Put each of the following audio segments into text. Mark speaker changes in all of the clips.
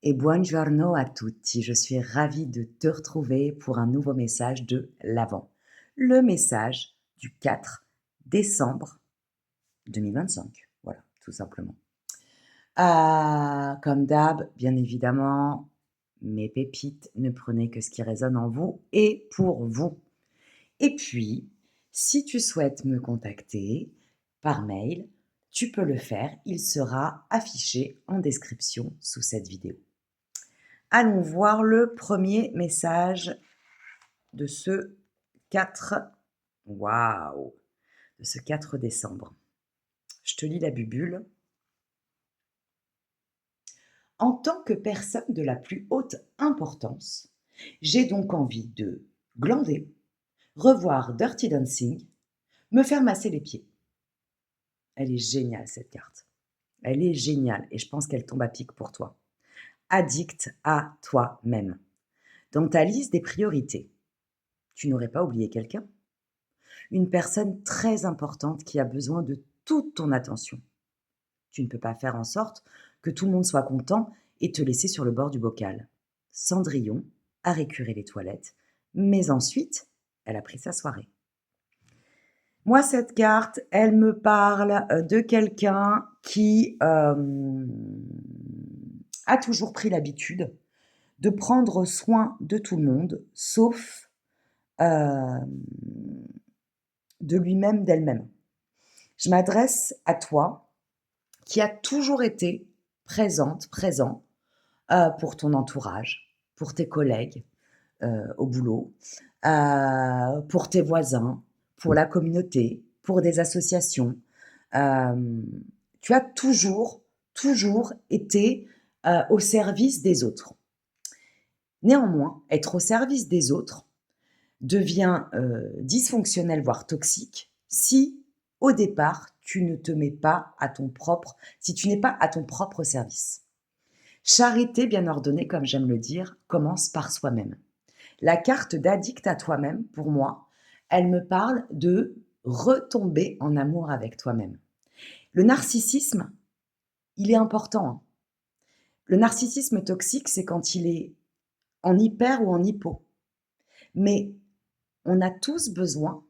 Speaker 1: Et buongiorno a tutti, je suis ravie de te retrouver pour un nouveau message de l'Avent. Le message du 4 décembre 2025, voilà, tout simplement. Comme d'hab, bien évidemment, mes pépites, ne prenez que ce qui résonne en vous et pour vous. Et puis, si tu souhaites me contacter par mail, tu peux le faire, il sera affiché en description sous cette vidéo. Allons voir le premier message de ce 4 waouh, de ce 4 décembre. Je te lis la bubule. En tant que personne de la plus haute importance, j'ai donc envie de glander, revoir Dirty Dancing, me faire masser les pieds. Elle est géniale cette carte. Elle est géniale et je pense qu'elle tombe à pic pour toi. Addict à toi-même. Dans ta liste des priorités, tu n'aurais pas oublié quelqu'un? Une personne très importante qui a besoin de toute ton attention. Tu ne peux pas faire en sorte que tout le monde soit content et te laisser sur le bord du bocal. Cendrillon a récuré les toilettes, mais ensuite, elle a pris sa soirée. Moi, cette carte, elle me parle de quelqu'un qui a toujours pris l'habitude de prendre soin de tout le monde, sauf de lui-même, d'elle-même. Je m'adresse à toi qui a toujours été présent pour ton entourage, pour tes collègues au boulot, pour tes voisins, pour la communauté, pour des associations. Tu as toujours été au service des autres. Néanmoins, être au service des autres devient dysfonctionnel, voire toxique, si au départ, tu ne te mets pas à ton propre, si tu n'es pas à ton propre service. Charité bien ordonnée, comme j'aime le dire, commence par soi-même. La carte d'addict à toi-même, pour moi, elle me parle de retomber en amour avec toi-même. Le narcissisme, il est important, hein. Le narcissisme toxique, c'est quand il est en hyper ou en hypo. Mais on a tous besoin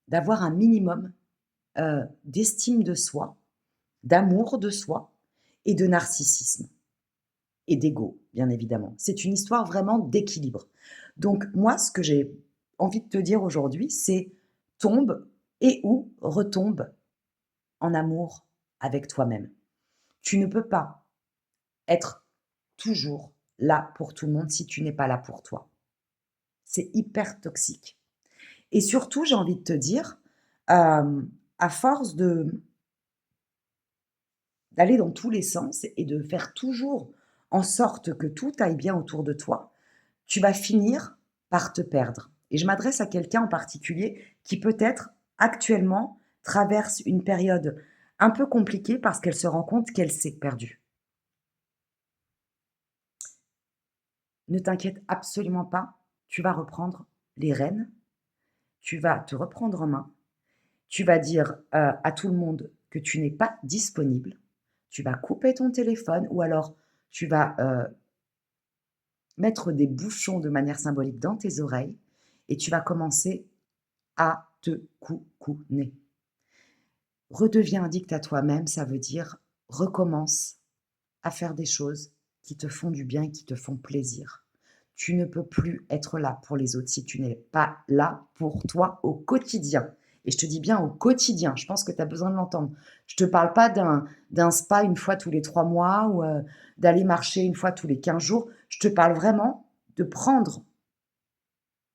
Speaker 1: d'avoir un minimum d'estime de soi, d'amour de soi et de narcissisme et d'ego, bien évidemment. C'est une histoire vraiment d'équilibre. Donc moi, ce que j'ai envie de te dire aujourd'hui, c'est tombe et ou retombe en amour avec toi-même. Tu ne peux pas être toujours là pour tout le monde si tu n'es pas là pour toi. C'est hyper toxique. Et surtout, j'ai envie de te dire, à force d'aller dans tous les sens et de faire toujours en sorte que tout aille bien autour de toi, tu vas finir par te perdre. Et je m'adresse à quelqu'un en particulier qui peut-être actuellement traverse une période un peu compliquée parce qu'elle se rend compte qu'elle s'est perdue. Ne t'inquiète absolument pas, tu vas reprendre les rênes, tu vas te reprendre en main, tu vas dire à tout le monde que tu n'es pas disponible, tu vas couper ton téléphone ou alors tu vas mettre des bouchons de manière symbolique dans tes oreilles et tu vas commencer à te coucouner. Redeviens addict à toi-même, ça veut dire recommence à faire des choses qui te font du bien et qui te font plaisir. Tu ne peux plus être là pour les autres si tu n'es pas là pour toi au quotidien. Et je te dis bien au quotidien, je pense que tu as besoin de l'entendre. Je ne te parle pas d'un spa une fois tous les 3 mois ou d'aller marcher une fois tous les 15 jours. Je te parle vraiment de prendre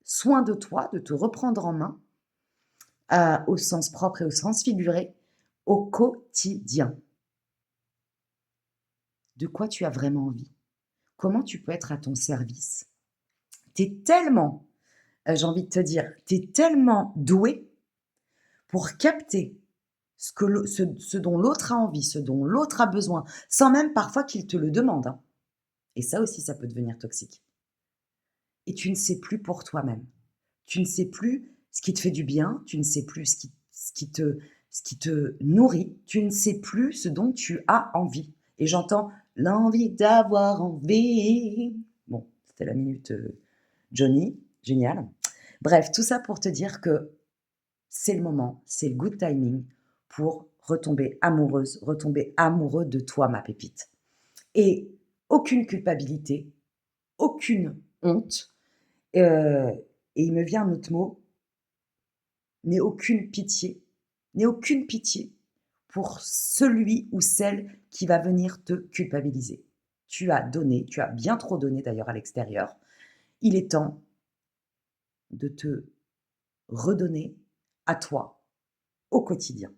Speaker 1: soin de toi, de te reprendre en main, au sens propre et au sens figuré, au quotidien. De quoi tu as vraiment envie? Comment tu peux être à ton service? Tu es tellement, j'ai envie de te dire, tu es tellement doué pour capter ce dont l'autre a envie, ce dont l'autre a besoin, sans même parfois qu'il te le demande, hein. Et ça aussi, ça peut devenir toxique. Et tu ne sais plus pour toi-même. Tu ne sais plus ce qui te fait du bien, tu ne sais plus ce qui te nourrit, tu ne sais plus ce dont tu as envie. Et j'entends l'envie d'avoir envie. Bon, c'était la minute Johnny, génial. Bref, tout ça pour te dire que c'est le moment, c'est le good timing pour retomber amoureuse, retomber amoureux de toi, ma pépite. Et aucune culpabilité, aucune honte, et il me vient un autre mot, n'aie aucune pitié, n'aie aucune pitié pour celui ou celle qui va venir te culpabiliser. Tu as donné, tu as bien trop donné d'ailleurs à l'extérieur. Il est temps de te redonner à toi au quotidien.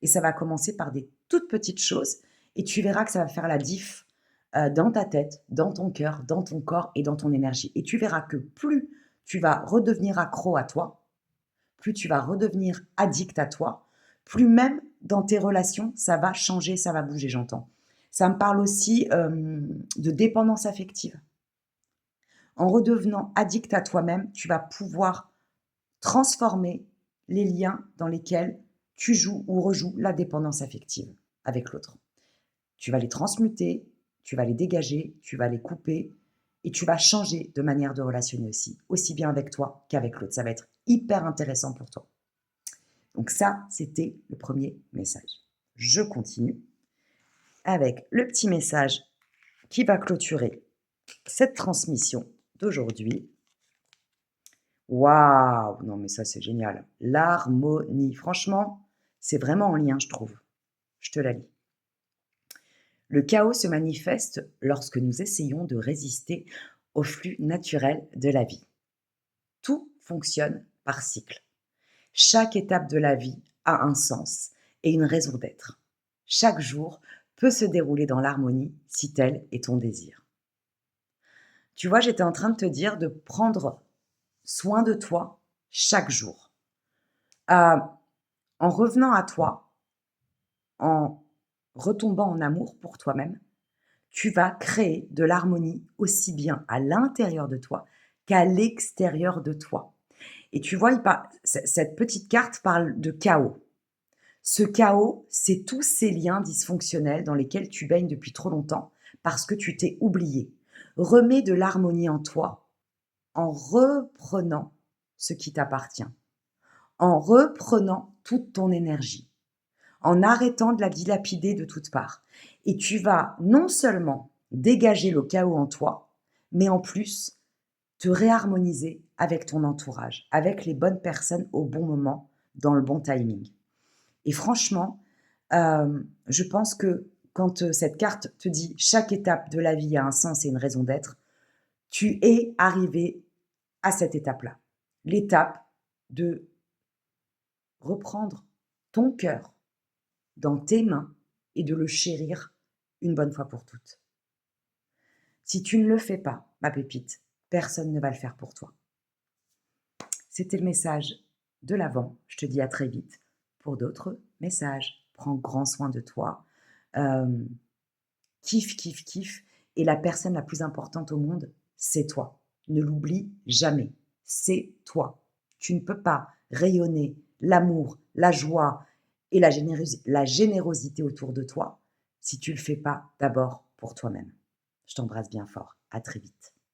Speaker 1: Et ça va commencer par des toutes petites choses et tu verras que ça va faire la diff dans ta tête, dans ton cœur, dans ton corps et dans ton énergie. Et tu verras que plus tu vas redevenir accro à toi, plus tu vas redevenir addict à toi, plus même dans tes relations, ça va changer, ça va bouger, j'entends. Ça me parle aussi de dépendance affective. En redevenant addict à toi-même, tu vas pouvoir transformer les liens dans lesquels tu joues ou rejoues la dépendance affective avec l'autre. Tu vas les transmuter, tu vas les dégager, tu vas les couper et tu vas changer de manière de relationner aussi bien avec toi qu'avec l'autre. Ça va être hyper intéressant pour toi. Donc ça, c'était le premier message. Je continue avec le petit message qui va clôturer cette transmission d'aujourd'hui. Waouh! Non mais ça c'est génial. L'harmonie. Franchement, c'est vraiment en lien, je trouve. Je te la lis. Le chaos se manifeste lorsque nous essayons de résister au flux naturel de la vie. Tout fonctionne par cycle. Chaque étape de la vie a un sens et une raison d'être. Chaque jour peut se dérouler dans l'harmonie si tel est ton désir. Tu vois, j'étais en train de te dire de prendre soin de toi chaque jour. En revenant à toi, en retombant en amour pour toi-même, tu vas créer de l'harmonie aussi bien à l'intérieur de toi qu'à l'extérieur de toi. Et tu vois, cette petite carte parle de chaos. Ce chaos, c'est tous ces liens dysfonctionnels dans lesquels tu baignes depuis trop longtemps parce que tu t'es oublié. Remets de l'harmonie en toi en reprenant ce qui t'appartient, en reprenant toute ton énergie, en arrêtant de la dilapider de toutes parts. Et tu vas non seulement dégager le chaos en toi, mais en plus te réharmoniser avec ton entourage, avec les bonnes personnes au bon moment, dans le bon timing. Et franchement, je pense que quand cette carte te dit chaque étape de la vie a un sens et une raison d'être, tu es arrivé à cette étape-là. L'étape de reprendre ton cœur dans tes mains et de le chérir une bonne fois pour toutes. Si tu ne le fais pas, ma pépite, personne ne va le faire pour toi. C'était le message de l'avant. Je te dis à très vite pour d'autres messages. Prends grand soin de toi. Kiffe, kiffe, kiffe. Et la personne la plus importante au monde, c'est toi. Ne l'oublie jamais. C'est toi. Tu ne peux pas rayonner l'amour, la joie et la générosité autour de toi si tu ne le fais pas d'abord pour toi-même. Je t'embrasse bien fort. À très vite.